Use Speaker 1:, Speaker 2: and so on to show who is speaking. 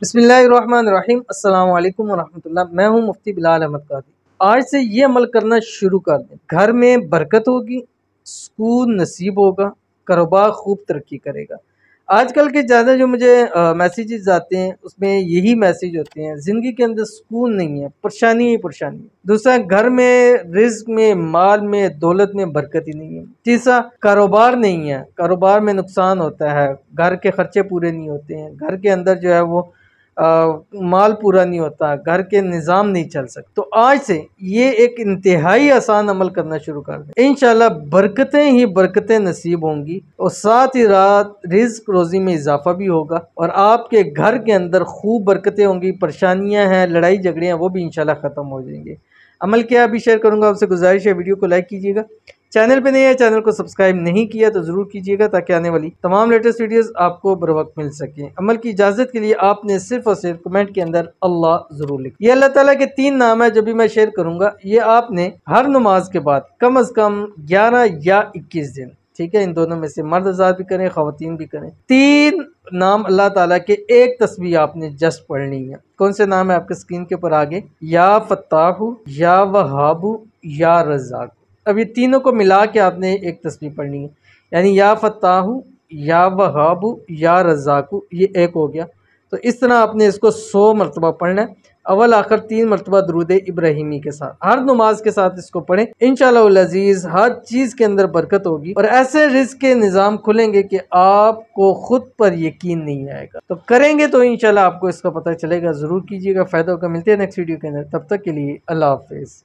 Speaker 1: बिस्मिल्लाहिर्रहमानिर्रहीम अस्सलाम वालेकुम वरहमतुल्लाह। मैं हूँ मुफ्ती बिलाल अहमद कादी। आज से ये अमल करना शुरू कर दें, घर में बरकत होगी, सुकून नसीब होगा, कारोबार खूब तरक्की करेगा। आजकल के ज़्यादा जो मुझे मैसेजेस आते हैं उसमें यही मैसेज होते हैं, ज़िंदगी के अंदर सुकून नहीं है, परेशानी ही परेशानी है। दूसरा, घर में रिज्क में, माल में, दौलत में बरकत ही नहीं है। तीसरा, कारोबार नहीं है, कारोबार में नुकसान होता है, घर के खर्चे पूरे नहीं होते हैं, घर के अंदर जो है वो माल पूरा नहीं होता, घर के निज़ाम नहीं चल सकते। तो आज से ये एक इंतहाई आसान अमल करना शुरू कर दें, इंशाल्लाह बरकतें ही बरकतें नसीब होंगी और साथ ही रात रिज्क रोज़ी में इजाफा भी होगा और आपके घर के अंदर खूब बरकतें होंगी। परेशानियां हैं, लड़ाई झगड़े हैं, वो भी इंशाल्लाह ख़त्म हो जाएंगे। अमल क्या अभी शेयर करूंगा, आपसे गुजारिश है वीडियो को लाइक कीजिएगा। चैनल पे नहीं है, चैनल को सब्सक्राइब नहीं किया तो ज़रूर कीजिएगा ताकि आने वाली तमाम लेटेस्ट वीडियोस आपको बर वक्त मिल सकें। अमल की इजाज़त के लिए आपने सिर्फ और सिर्फ कमेंट के अंदर अल्लाह ज़रूर लिखें। ये अल्लाह ताला के 3 नाम है जो भी मैं शेयर करूँगा, ये आपने हर नमाज के बाद कम अज़ कम 11 या 21 दिन, ठीक है, इन दोनों में से मर्द हज़रात भी करें, ख़वातीन भी करें, 3 नाम अल्लाह ताला के एक तस्बीह आपने जस्ट पढ़नी है। कौन से नाम है आपके स्क्रीन के ऊपर आगे, या फत्ताहु, या वहाबु, या रज़्ज़ाक। अब ये तीनों को मिला के आपने एक तस्बीह पढ़नी है, यानी या फत्ताहु, या वहाबु, या रज़्ज़ाकु, ये एक हो गया। तो इस तरह आपने इसको 100 मरतबा पढ़ना है, अव्वल आखिर 3 मरतबा दुरूद इब्राहिमी के साथ। हर नमाज के साथ इसको पढ़ें, इंशाअल्लाह अज़ीज़ हर चीज़ के अंदर बरकत होगी और ऐसे रिज़्क के निज़ाम खुलेंगे कि आपको खुद पर यकीन नहीं आएगा। तो करेंगे तो इंशाअल्लाह आपको इसका पता चलेगा। ज़रूर कीजिएगा, फ़ायदा होगा। मिलते हैं नेक्स्ट वीडियो के अंदर, तब तक के लिए अल्लाह हाफ़िज़।